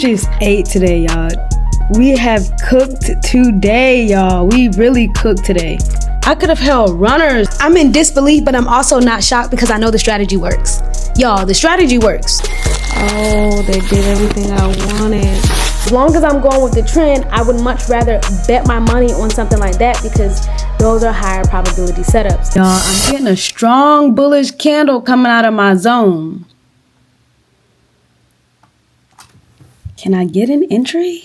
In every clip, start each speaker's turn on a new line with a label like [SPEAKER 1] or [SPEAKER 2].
[SPEAKER 1] just ate today, y'all. We have cooked today, y'all. We really cooked today. I could have held runners. I'm in disbelief, but I'm also not shocked because I know the strategy works. Y'all, the strategy works.
[SPEAKER 2] Oh, they did everything I wanted.
[SPEAKER 1] As long as I'm going with the trend, I would much rather bet my money on something like that because those are higher probability setups. Y'all, I'm getting a strong bullish candle coming out of my zone. Can I get an entry?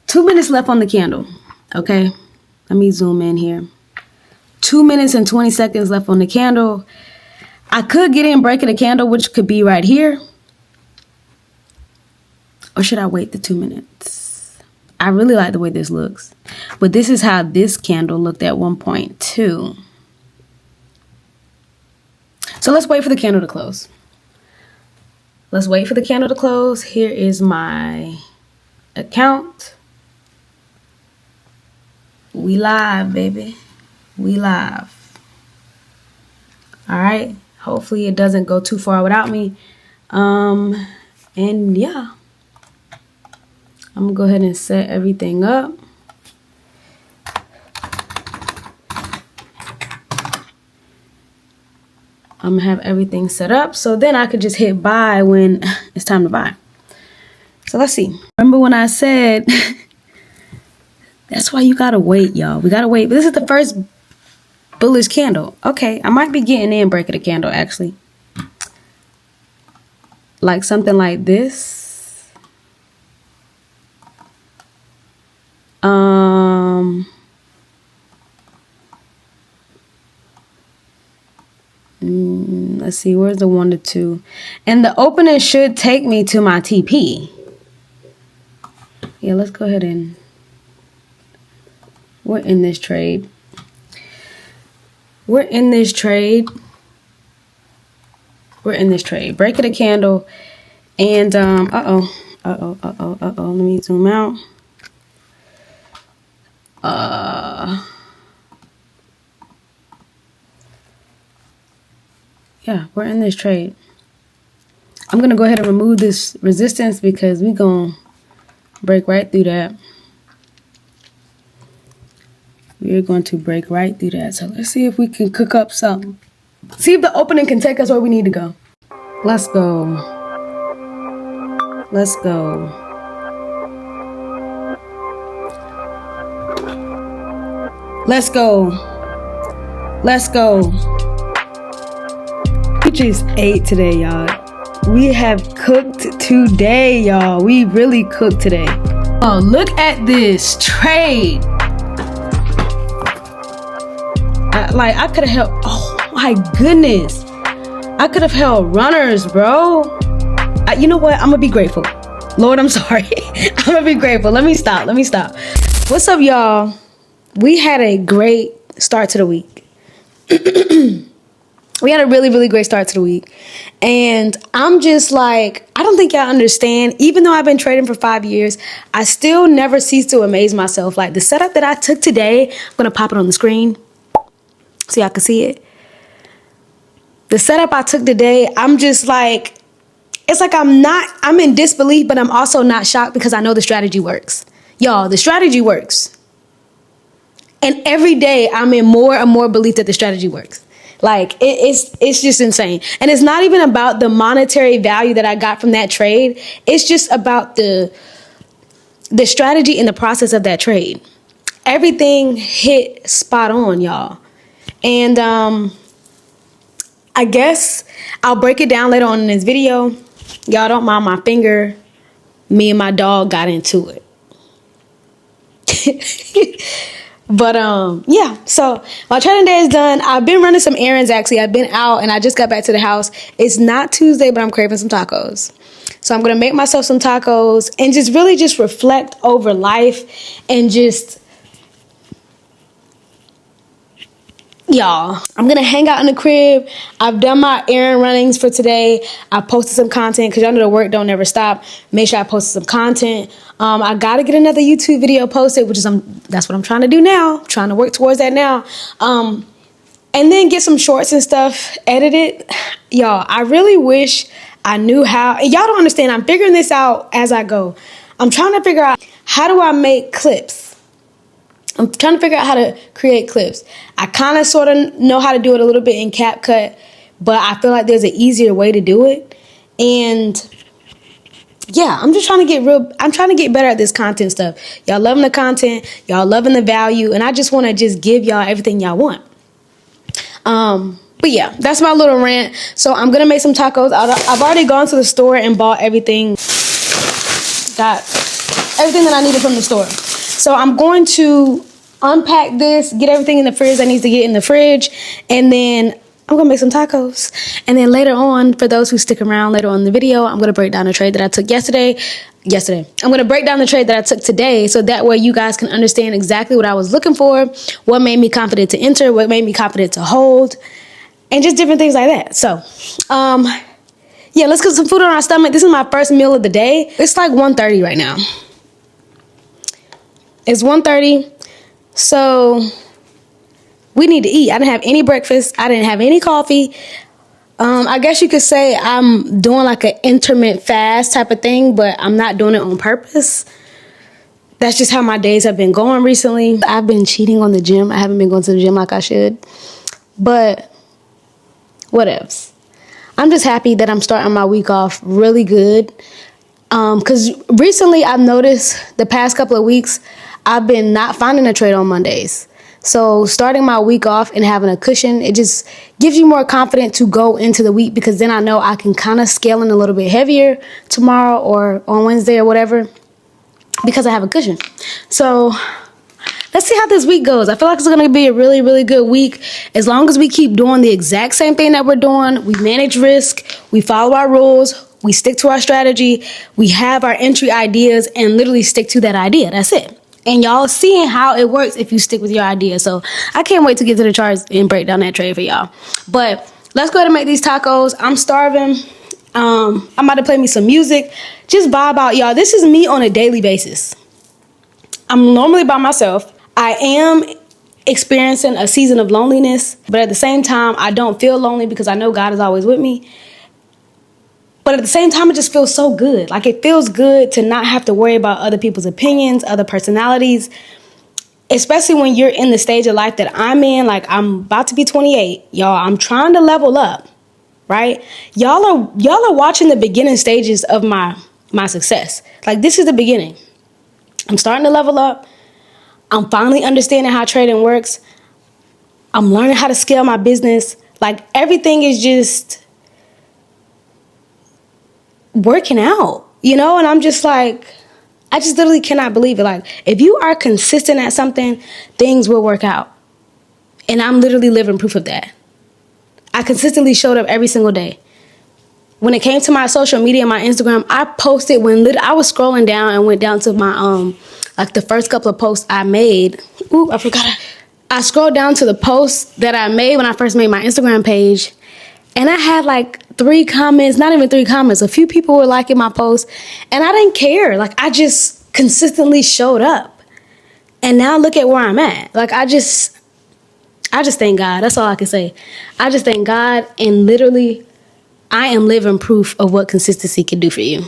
[SPEAKER 1] 2 minutes left on the candle. Okay, let me zoom in here. 2 minutes and 20 seconds left on the candle. I could get in breaking a candle, which could be right here. Or should I wait the 2 minutes? I really like the way this looks. But this is how this candle looked at 1.2. So let's wait for the candle to close. Let's wait for the candle to close. Here is my account. We live, baby. We live. All right. Hopefully it doesn't go too far without me. And yeah. I'm gonna go ahead and set everything up. I'm gonna have everything set up so then I could just hit buy when it's time to buy. So let's see. Remember when I said that's why you gotta wait, y'all. We gotta wait. But this is the first bullish candle. Okay, I might be getting in breaking a candle actually. Like something like this. Let's see, where's the 1 to 2? And the opening should take me to my TP. Yeah, let's go ahead and we're in this trade. We're in this trade. Breaking a candle. And let me zoom out. Yeah, we're in this trade. I'm gonna go ahead and remove this resistance because we're gonna break right through that. We're going to break right through that. So let's see if we can cook up something. See if the opening can take us where we need to go. Let's go. Let's go. Let's go. Let's go. We just ate today, y'all. We have cooked today, y'all. We really cooked today. Oh, look at this trade. I could have held, oh my goodness. I could have held runners, bro. You know what? I'm gonna be grateful. Lord, I'm sorry. I'm gonna be grateful. Let me stop. What's up, y'all? We had a great start to the week. We had a really, really great start to the week. And I'm just like, I don't think y'all understand. Even though I've been trading for 5 years, I still never cease to amaze myself. Like the setup that I took today, I'm going to pop it on the screen so y'all can see it. The setup I took today, I'm just like, it's like I'm in disbelief, but I'm also not shocked because I know the strategy works. Y'all, the strategy works. And every day I'm in more and more belief that the strategy works. Like it's just insane. And it's not even about the monetary value that I got from that trade. It's just about the strategy and the process of that trade. Everything hit spot on, y'all. And I guess I'll break it down later on in this video. Y'all don't mind my finger. Me and my dog got into it. But yeah, so my trading day is done. I've been running some errands actually. I've been out and I just got back to the house. It's not Tuesday, but I'm craving some tacos. So I'm gonna make myself some tacos and just really just reflect over life and just, y'all, I'm gonna hang out in the crib. I've done my errand runnings for today. I posted some content because y'all know the work don't never stop. Make sure I posted some content. I gotta get another YouTube video posted, that's what I'm trying to do now. I'm trying to work towards that now. And then get some shorts and stuff edited. Y'all, I really wish I knew how, and y'all don't understand, I'm figuring this out as I go. I'm trying to figure out, how do I make clips? I'm trying to figure out how to create clips. I kind of sort of know how to do it a little bit in CapCut, but I feel like there's an easier way to do it. And yeah, I'm trying to get better at this content stuff. Y'all loving the content, y'all loving the value, and I just want to just give y'all everything y'all want. But yeah, that's my little rant. So I'm gonna make some tacos. I've already gone to the store and bought everything. Got everything that I needed from the store. So I'm going to unpack this, get everything in the fridge that needs to get in the fridge, and then I'm gonna make some tacos. And then later on, for those who stick around later on in the video, I'm gonna break down the trade that I took yesterday. I'm gonna break down the trade that I took today, so that way you guys can understand exactly what I was looking for, what made me confident to enter, what made me confident to hold, and just different things like that. So, yeah, let's get some food on our stomach. This is my first meal of the day. It's like 1:30 right now. It's 1:30, so we need to eat. I didn't have any breakfast. I didn't have any coffee. I guess you could say I'm doing like an intermittent fast type of thing, but I'm not doing it on purpose. That's just how my days have been going recently. I've been cheating on the gym. I haven't been going to the gym like I should, but whatevs. I'm just happy that I'm starting my week off really good. Because recently I've noticed the past couple of weeks, I've been not finding a trade on Mondays. So starting my week off and having a cushion, it just gives you more confidence to go into the week, because then I know I can kind of scale in a little bit heavier tomorrow or on Wednesday or whatever, because I have a cushion. So let's see how this week goes. I feel like it's going to be a really, really good week. As long as we keep doing the exact same thing that we're doing, we manage risk, we follow our rules, we stick to our strategy, we have our entry ideas, and literally stick to that idea. That's it. And y'all seeing how it works if you stick with your idea. So I can't wait to get to the charts and break down that trade for y'all. But let's go ahead and make these tacos. I'm starving. I'm about to play me some music. Just vibe out, y'all. This is me on a daily basis. I'm normally by myself. I am experiencing a season of loneliness, but at the same time, I don't feel lonely because I know God is always with me. But at the same time, it just feels so good. Like, it feels good to not have to worry about other people's opinions, other personalities, especially when you're in the stage of life that I'm in. Like, I'm about to be 28, y'all. I'm trying to level up, right? Y'all are watching the beginning stages of my success. Like, this is the beginning. I'm starting to level up. I'm finally understanding how trading works. I'm learning how to scale my business. Like, everything is just working out, you know? And I'm just like, I just literally cannot believe it. Like, if you are consistent at something, things will work out. And I'm literally living proof of that. I consistently showed up every single day. When it came to my social media, my Instagram, I posted when I was scrolling down and went down to my, like the first couple of posts I made. Ooh, I forgot. I scrolled down to the posts that I made when I first made my Instagram page. And I had like 3 comments, not even 3 comments. A few people were liking my post, and I didn't care. Like, I just consistently showed up. And now look at where I'm at. Like, I just thank God. That's all I can say. I just thank God, and literally, I am living proof of what consistency can do for you.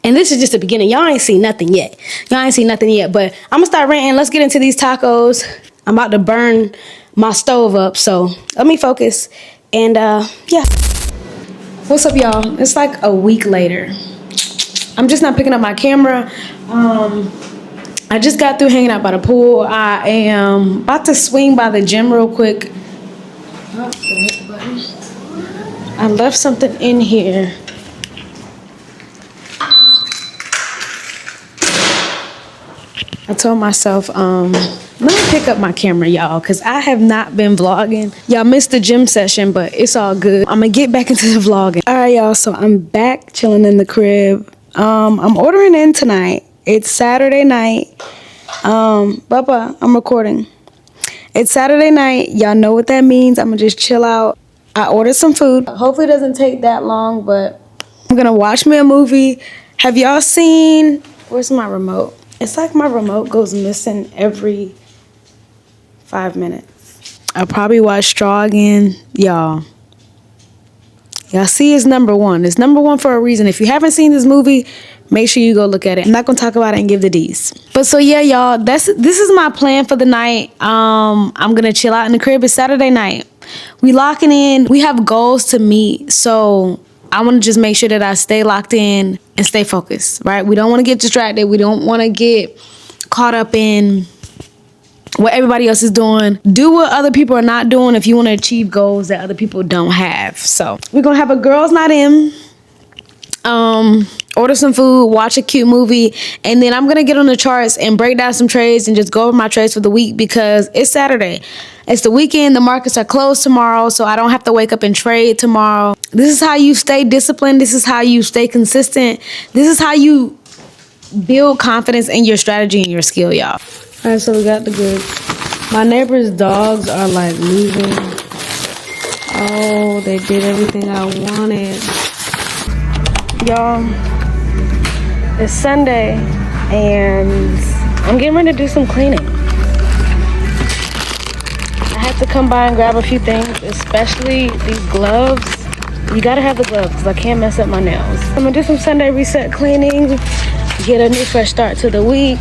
[SPEAKER 1] And this is just the beginning. Y'all ain't seen nothing yet. But I'm gonna start ranting. Let's get into these tacos. I'm about to burn my stove up, so let me focus. And yeah. What's up, y'all? It's like a week later. I'm just not picking up my camera. I just got through hanging out by the pool. I am about to swing by the gym real quick. Oh, hit the button. I left something in here. I told myself, let me pick up my camera, y'all, because I have not been vlogging. Y'all missed the gym session, but it's all good. I'm going to get back into the vlogging. All right, y'all, so I'm back chilling in the crib. I'm ordering in tonight. It's Saturday night. Bubba, I'm recording. It's Saturday night. Y'all know what that means. I'm going to just chill out. I ordered some food. Hopefully it doesn't take that long, but I'm going to watch me a movie. Have y'all seen... Where's my remote? It's like my remote goes missing every 5 minutes. I'll probably watch Straw again. Y'all, Y'all see, it's number one. It's number one for a reason. If you haven't seen this movie, make sure you go look at it. I'm not gonna talk about it and give the D's. But so yeah, y'all, this is my plan for the night. I'm gonna chill out in the crib. It's Saturday night. We locking in. We have goals to meet. So I want to just make sure that I stay locked in and stay focused, right? We don't want to get distracted. We don't want to get caught up in what everybody else is doing. Do what other people are not doing if you want to achieve goals that other people don't have. So we're gonna have a girls' night in. Order some food, watch a cute movie, and then I'm gonna get on the charts and break down some trades and just go over my trades for the week because it's Saturday. It's the weekend. The markets are closed tomorrow, so I don't have to wake up and trade tomorrow. This is how you stay disciplined. This is how you stay consistent. This is how you build confidence in your strategy and your skill, y'all. All right, so we got the goods. My neighbor's dogs are like losing.
[SPEAKER 2] Oh, they did everything I wanted.
[SPEAKER 1] Y'all, it's Sunday and I'm getting ready to do some cleaning. I had to come by and grab a few things, especially these gloves. You gotta have the gloves because I can't mess up my nails. I'm gonna do some Sunday reset cleaning, get a new fresh start to the week.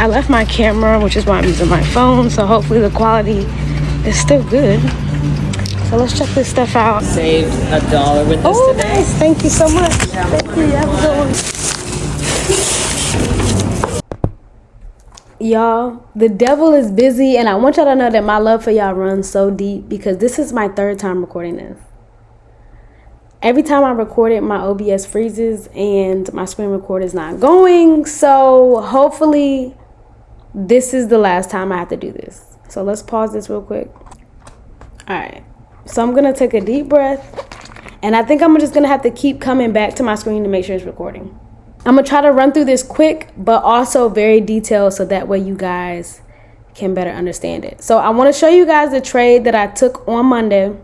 [SPEAKER 1] I left my camera, which is why I'm using my phone, so hopefully the quality is still good. So let's check this stuff out.
[SPEAKER 3] Saved $1 with this today.
[SPEAKER 1] Nice. Thank you so much. Thank you. Have a good one. Y'all, the devil is busy, and I want y'all to know that my love for y'all runs so deep because this is my third time recording this. Every time I record it, my OBS freezes and my screen record is not going. So hopefully this is the last time I have to do this. So let's pause this real quick. All right. So I'm going to take a deep breath, and I think I'm just going to have to keep coming back to my screen to make sure it's recording. I'm going to try to run through this quick, but also very detailed so that way you guys can better understand it. So I want to show you guys the trade that I took on Monday,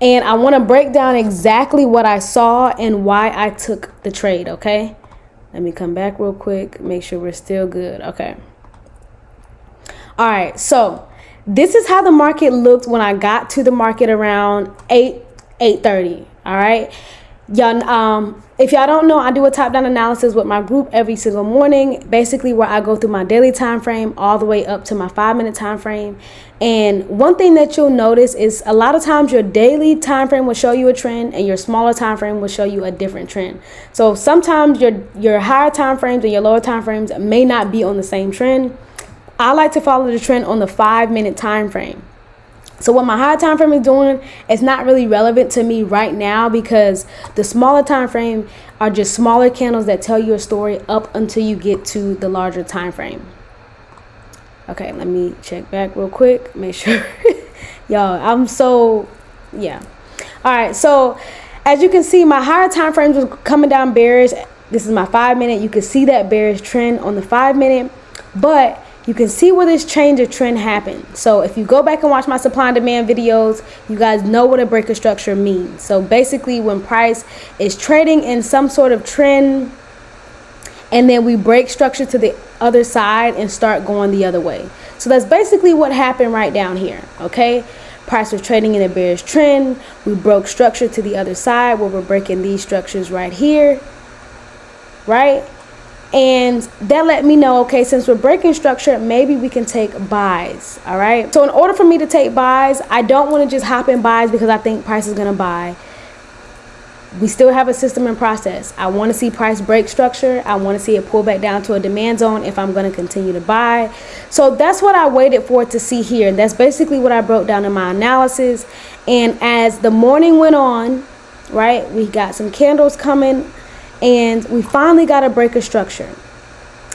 [SPEAKER 1] and I want to break down exactly what I saw and why I took the trade, okay? Let me come back real quick, make sure we're still good, okay? All right, so this is how the market looked when I got to the market around 8:30. All right, y'all. If y'all don't know, I do a top-down analysis with my group every single morning, basically where I go through my daily time frame all the way up to my 5-minute time frame. And one thing that you'll notice is a lot of times your daily time frame will show you a trend, and your smaller time frame will show you a different trend. So sometimes your higher time frames and your lower time frames may not be on the same trend. I like to follow the trend on the 5-minute time frame. So what my higher time frame is doing is not really relevant to me right now because the smaller time frame are just smaller candles that tell you a story up until you get to the larger time frame. Okay, let me check back real quick, make sure. Y'all, yeah. All right, so as you can see, my higher time frames was coming down bearish. This is my 5-minute. You can see that bearish trend on the 5-minute, but you can see where this change of trend happened. So if you go back and watch my supply and demand videos, you guys know what a breaker structure means. So basically when price is trading in some sort of trend and then we break structure to the other side and start going the other way. So that's basically what happened right down here, okay? Price was trading in a bearish trend. We broke structure to the other side where we're breaking these structures right here, right? And that let me know, okay, since we're breaking structure, maybe we can take buys, all right? So in order for me to take buys, I don't want to just hop in buys because I think price is going to buy. We still have a system and process. I want to see price break structure. I want to see it pull back down to a demand zone if I'm going to continue to buy. So that's what I waited for to see here. And that's basically what I broke down in my analysis. And as the morning went on, right, we got some candles coming. And we finally got a breaker structure.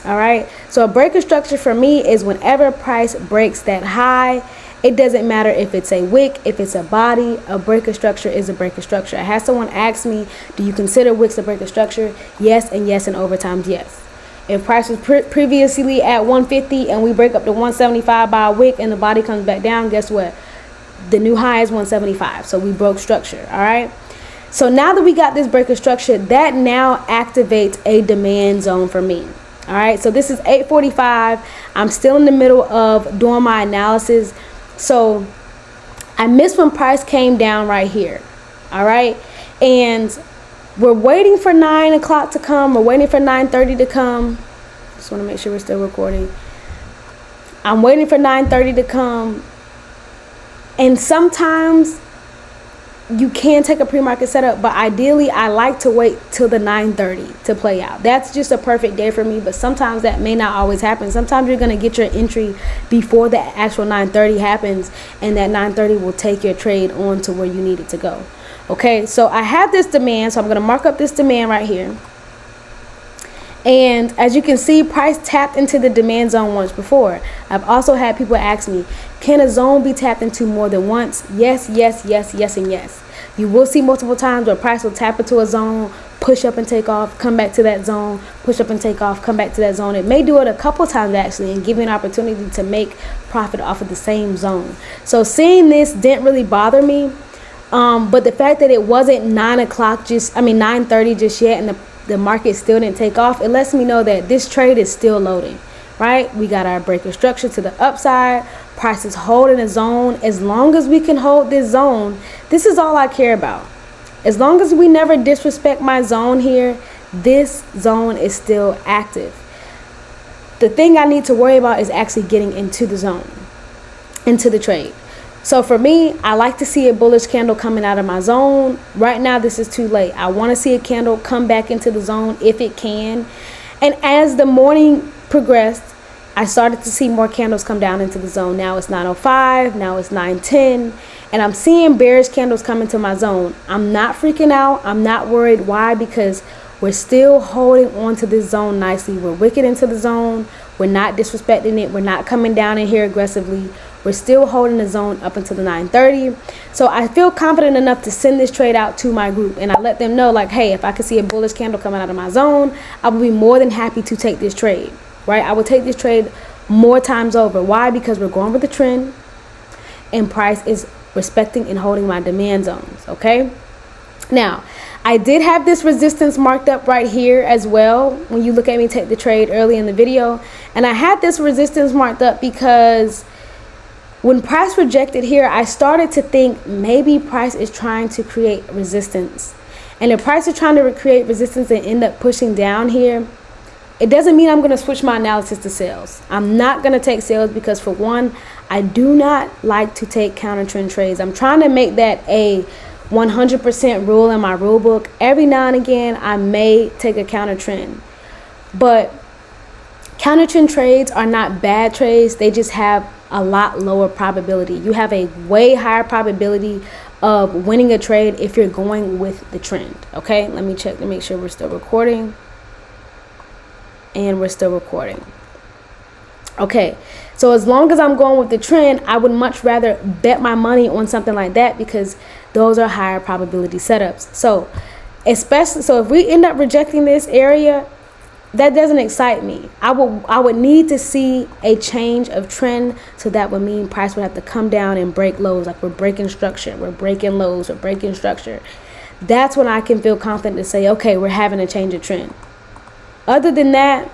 [SPEAKER 1] All right. So a breaker structure for me is whenever price breaks that high, it doesn't matter if it's a wick, if it's a body, a breaker structure is a breaker structure. I had someone ask me, do you consider wicks a breaker structure? Yes, and overtimes, yes. If price was previously at 150 and we break up to 175 by a wick and the body comes back down, guess what? The new high is 175. So we broke structure. All right. So now that we got this breaker structure, that now activates a demand zone for me. All right, so this is 8:45. I'm still in the middle of doing my analysis. So I missed when price came down right here. All right. And we're waiting for 9 o'clock to come. We're waiting for 9:30 to come. Just want to make sure we're still recording. I'm waiting for 9:30 to come. And sometimes you can take a pre-market setup, but ideally I like to wait till the 9:30 to play out. That's just a perfect day for me, but sometimes that may not always happen. Sometimes you're going to get your entry before the actual 9:30 happens, and that 9:30 will take your trade on to where you need it to go. Okay, so I have this demand, so I'm going to mark up this demand right here. And as you can see, price tapped into the demand zone once before. I've also had people ask me, can a zone be tapped into more than once? Yes, yes, yes, yes, and yes. You will see multiple times where price will tap into a zone, push up and take off, come back to that zone, push up and take off, come back to that zone. It may do it a couple times actually and give you an opportunity to make profit off of the same zone. So seeing this didn't really bother me. But the fact that it wasn't 9:30 just yet, and the market still didn't take off, it lets me know that this trade is still loading, right? We got our breaker structure to the upside. Price is holding a zone. As long as we can hold this zone, this is all I care about. As long as we never disrespect my zone here, this zone is still active. The thing I need to worry about is actually getting into the zone, into the trade. So for me, I like to see a bullish candle coming out of my zone. Right now, this is too late. I want to see a candle come back into the zone if it can. And as the morning progressed, I started to see more candles come down into the zone. Now it's 9:05, now it's 9:10, and I'm seeing bearish candles come into my zone. I'm not freaking out. I'm not worried. Why? Because we're still holding on to this zone nicely. We're wicked into the zone. We're not disrespecting it. We're not coming down in here aggressively. We're still holding the zone up until the 9:30. So I feel confident enough to send this trade out to my group. And I let them know, like, hey, if I could see a bullish candle coming out of my zone, I would be more than happy to take this trade, right? I would take this trade more times over. Why? Because we're going with the trend and price is respecting and holding my demand zones, okay? Now, I did have this resistance marked up right here as well when you look at me take the trade early in the video. And I had this resistance marked up because when price rejected here, I started to think maybe price is trying to create resistance. And if price is trying to create resistance and end up pushing down here, it doesn't mean I'm going to switch my analysis to sales. I'm not going to take sales because, for one, I do not like to take counter trend trades. I'm trying to make that a 100% rule in my rule book. Every now and again, I may take a counter trend. But counter trend trades are not bad trades. They just have a lot lower probability. You have a way higher probability of winning a trade if you're going with the trend. Okay, let me check to make sure we're still recording. And we're still recording. Okay, so as long as I'm going with the trend, I would much rather bet my money on something like that because those are higher probability setups. So if we end up rejecting this area, that doesn't excite me. I would need to see a change of trend, so that would mean price would have to come down and break lows. Like we're breaking structure, we're breaking lows, we're breaking structure. That's when I can feel confident to say, okay, we're having a change of trend. Other than that,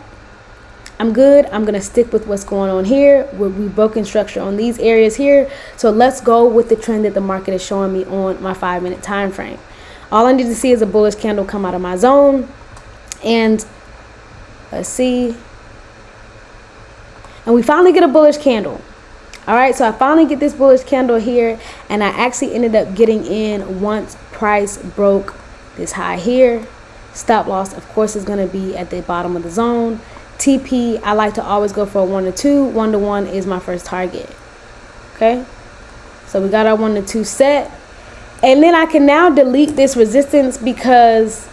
[SPEAKER 1] I'm good. I'm going to stick with what's going on here. We've broken structure on these areas here. So let's go with the trend that the market is showing me on my 5-minute time frame. All I need to see is a bullish candle come out of my zone. And let's see. And we finally get a bullish candle. All right, so I finally get this bullish candle here. And I actually ended up getting in once price broke this high here. Stop loss, of course, is going to be at the bottom of the zone. TP, I like to always go for a 1 to 2. 1 to 1 is my first target. Okay, so we got our 1 to 2 set. And then I can now delete this resistance because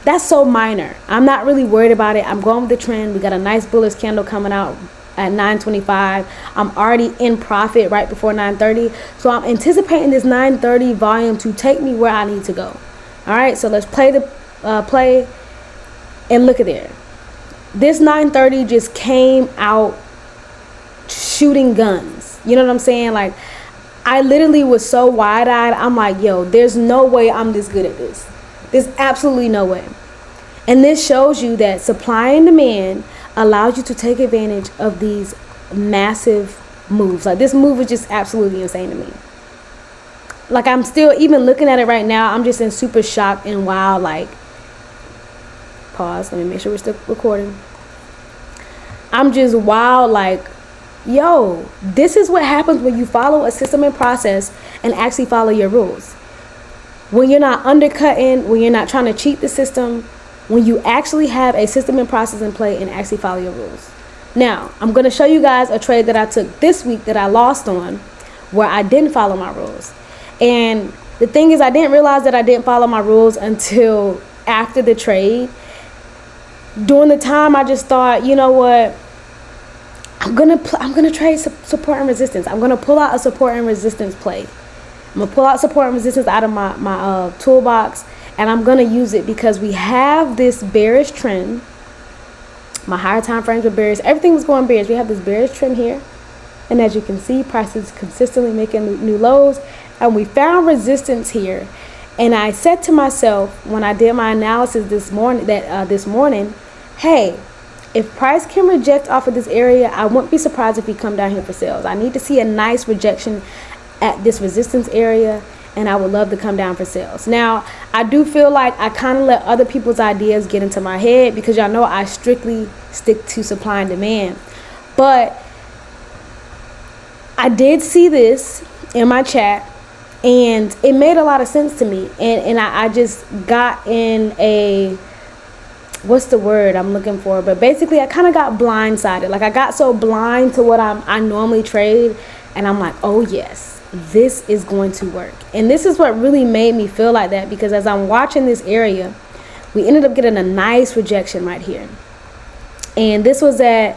[SPEAKER 1] that's so minor. I'm not really worried about it. I'm going with the trend. We got a nice bullish candle coming out at 9:25. I'm already in profit right before 9:30. So I'm anticipating this 9:30 volume to take me where I need to go. All right, so let's play the play and look at there. This 9:30 just came out shooting guns. You know what I'm saying? Like, I literally was so wide-eyed. I'm like, yo, there's no way I'm this good at this. There's absolutely no way. And this shows you that supply and demand allows you to take advantage of these massive moves. Like, this move is just absolutely insane to me. like I'm still, even looking at it right now, I'm just in super shock and wow. Like, pause, let me make sure we're still recording. I'm just wild, like, yo, this is what happens when you follow a system and process and actually follow your rules. When you're not undercutting, when you're not trying to cheat the system, when you actually have a system and process in play and actually follow your rules. Now, I'm going to show you guys a trade that I took this week that I lost on, where I didn't follow my rules. And the thing is, I didn't realize that I didn't follow my rules until after the trade. During the time, I just thought, you know what? I'm gonna trade support and resistance. I'm gonna pull out a support and resistance play. I'm gonna pull out support and resistance out of my toolbox, and I'm gonna use it because we have this bearish trend. My higher time frames were bearish. Everything was going bearish. We have this bearish trend here, and as you can see, prices consistently making new lows, and we found resistance here. And I said to myself when I did my analysis this morning, hey, if price can reject off of this area, I wouldn't be surprised if we come down here for sales. I need to see a nice rejection at this resistance area, and I would love to come down for sales. Now, I do feel like I kind of let other people's ideas get into my head because y'all know I strictly stick to supply and demand. But I did see this in my chat, and it made a lot of sense to me. And I just got in a, what's the word I'm looking for? But basically, I kind of got blindsided. Like, I got so blind to what I normally trade, and I'm like, oh yes, this is going to work. And this is what really made me feel like that, because as I'm watching this area, we ended up getting a nice rejection right here. And this was at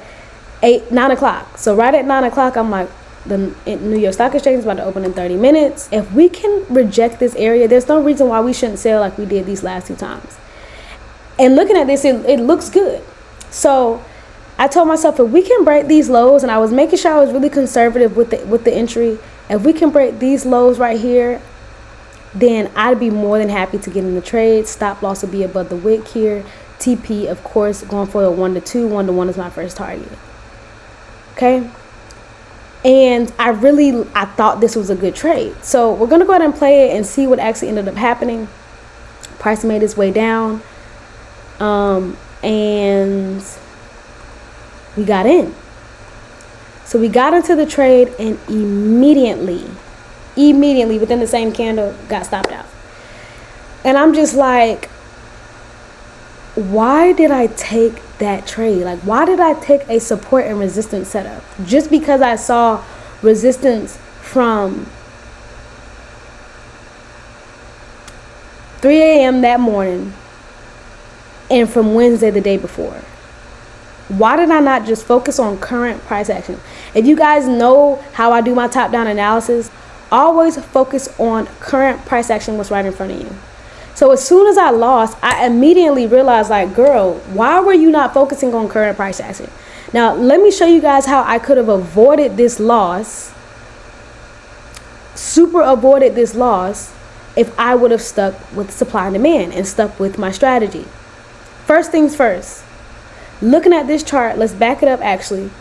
[SPEAKER 1] 9 o'clock. So right at 9 o'clock, I'm like, the New York Stock Exchange is about to open in 30 minutes. If we can reject this area, there's no reason why we shouldn't sell like we did these last two times. And looking at this, it looks good. So I told myself, if we can break these lows, and I was making sure I was really conservative with the entry, if we can break these lows right here, then I'd be more than happy to get in the trade. Stop loss will be above the wick here. TP, of course, going for a 1 to 2. 1 to 1 is my first target. Okay. And I thought this was a good trade. So we're going to go ahead and play it and see what actually ended up happening. Price made its way down. And we got in. So we got into the trade, and immediately within the same candle got stopped out. And I'm just like, why did I take that trade? Like, why did I take a support and resistance setup? Just because I saw resistance from 3 a.m. that morning and from Wednesday the day before. Why did I not just focus on current price action? If you guys know how I do my top-down analysis, always focus on current price action, what's right in front of you. So as soon as I lost, I immediately realized, like, girl, why were you not focusing on current price action? Now, let me show you guys how I could have avoided this loss, avoided this loss, if I would have stuck with supply and demand and stuck with my strategy. First things first, looking at this chart, let's back it up actually.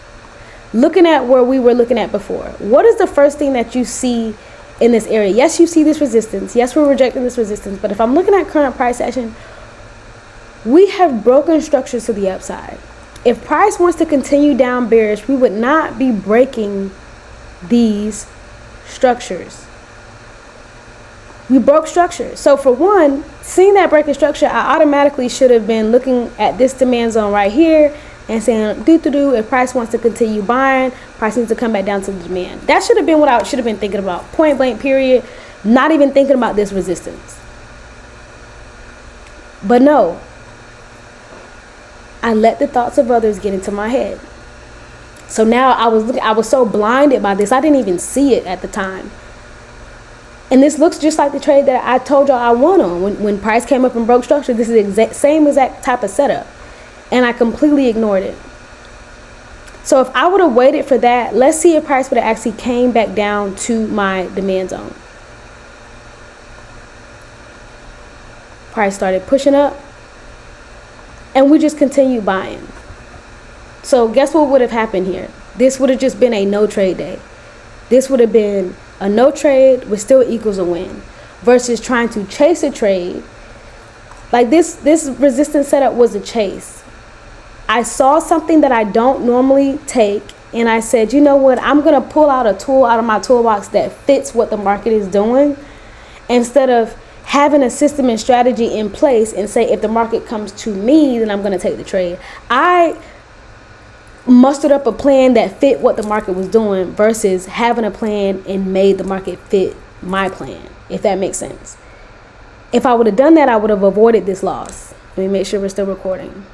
[SPEAKER 1] Looking at where we were looking at before. What is the first thing that you see in this area? Yes, you see this resistance. Yes, we're rejecting this resistance. But if I'm looking at current price action, we have broken structures to the upside. If price wants to continue down bearish, we would not be breaking these structures. We broke structure. So for one, seeing that breaking structure, I automatically should have been looking at this demand zone right here and saying, if price wants to continue buying, price needs to come back down to the demand. That should have been what I should have been thinking about. Point blank period. Not even thinking about this resistance. But no, I let the thoughts of others get into my head. So now I was so blinded by this, I didn't even see it at the time. And this looks just like the trade that I told y'all I won on. When price came up and broke structure, this is the same exact type of setup. And I completely ignored it. So if I would have waited for that, let's see if price would have actually came back down to my demand zone. Price started pushing up, and we just continued buying. So guess what would have happened here? This would have just been a no trade day. This would have been A no trade, which still equals a win, versus trying to chase a trade. Like this resistance setup was a chase. I saw something that I don't normally take, and I said, you know what, I'm gonna pull out a tool out of my toolbox that fits what the market is doing, instead of having a system and strategy in place and say, if the market comes to me, then I'm gonna take the trade. I mustered up a plan that fit what the market was doing versus having a plan and made the market fit my plan, if that makes sense. If I would have done that, I would have avoided this loss. Let me make sure we're still recording.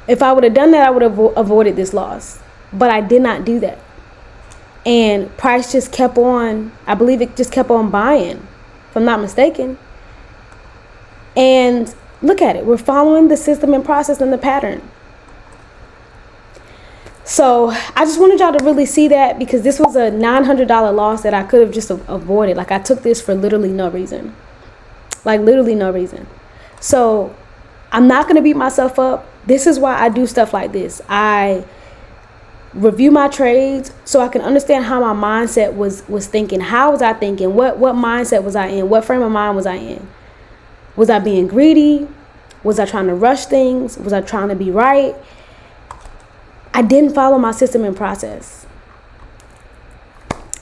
[SPEAKER 1] If I would have done that, I would have avoided this loss. But I did not do that. And price just kept on, I believe it just kept on buying, if I'm not mistaken. And look at it. We're following the system and process and the pattern. So I just wanted y'all to really see that, because this was a $900 loss that I could have just avoided. Like, I took this for literally no reason. Like, literally no reason. So I'm not going to beat myself up. This is why I do stuff like this. I review my trades so I can understand how my mindset was thinking. How was I thinking? What mindset was I in? What frame of mind was I in? Was I being greedy? Was I trying to rush things? Was I trying to be right? I didn't follow my system and process.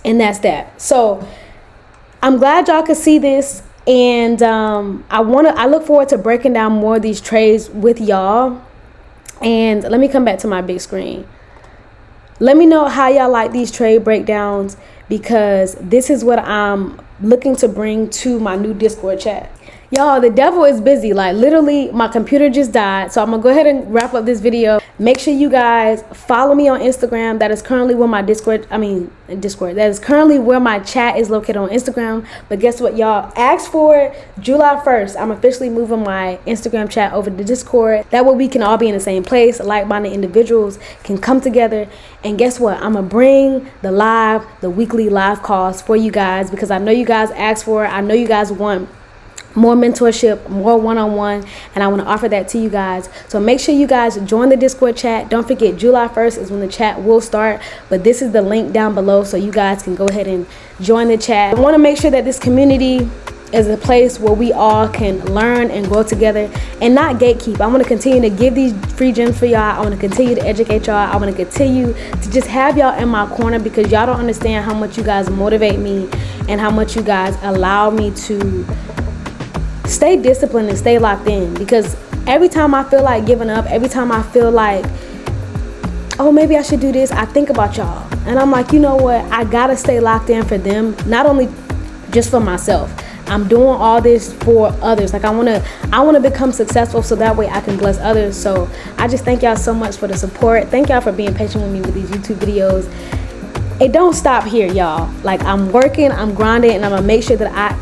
[SPEAKER 1] And that's that. So I'm glad y'all could see this. And I look forward to breaking down more of these trades with y'all. And let me come back to my big screen. Let me know how y'all like these trade breakdowns, because this is what I'm looking to bring to my new Discord chat. Y'all, the devil is busy. Like, literally, my computer just died. So I'm going to go ahead and wrap up this video. Make sure you guys follow me on Instagram. That is currently where my Discord. That is currently where my chat is located, on Instagram. But guess what, y'all? Ask for it. July 1st, I'm officially moving my Instagram chat over to Discord. That way we can all be in the same place. Like-minded individuals can come together. And guess what? I'm going to bring the weekly live calls for you guys, because I know you guys asked for it. I know you guys want more mentorship, more one-on-one, and I want to offer that to you guys. So make sure you guys join the Discord chat. Don't forget, July 1st is when the chat will start, but this is the link down below, so you guys can go ahead and join the chat. I want to make sure that this community is a place where we all can learn and grow together and not gatekeep. I want to continue to give these free gems for y'all. I want to continue to educate y'all. I want to continue to just have y'all in my corner, because y'all don't understand how much you guys motivate me and how much you guys allow me to stay disciplined and stay locked in. Because every time I feel like giving up, every time I feel like, oh, maybe I should do this, I think about y'all. And I'm like, you know what? I gotta stay locked in for them, not only just for myself. I'm doing all this for others. Like, I wanna become successful, so that way I can bless others. So I just thank y'all so much for the support. Thank y'all for being patient with me with these YouTube videos. It don't stop here, y'all. Like, I'm working, I'm grinding, and I'm gonna make sure that I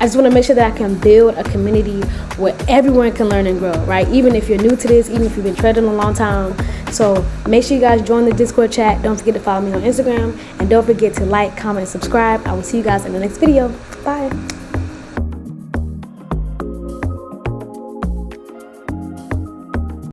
[SPEAKER 1] just want to make sure that I can build a community where everyone can learn and grow, right? Even if you're new to this, even if you've been trading a long time. So make sure you guys join the Discord chat. Don't forget to follow me on Instagram, and don't forget to like, comment, subscribe. I will see you guys in the next video. Bye.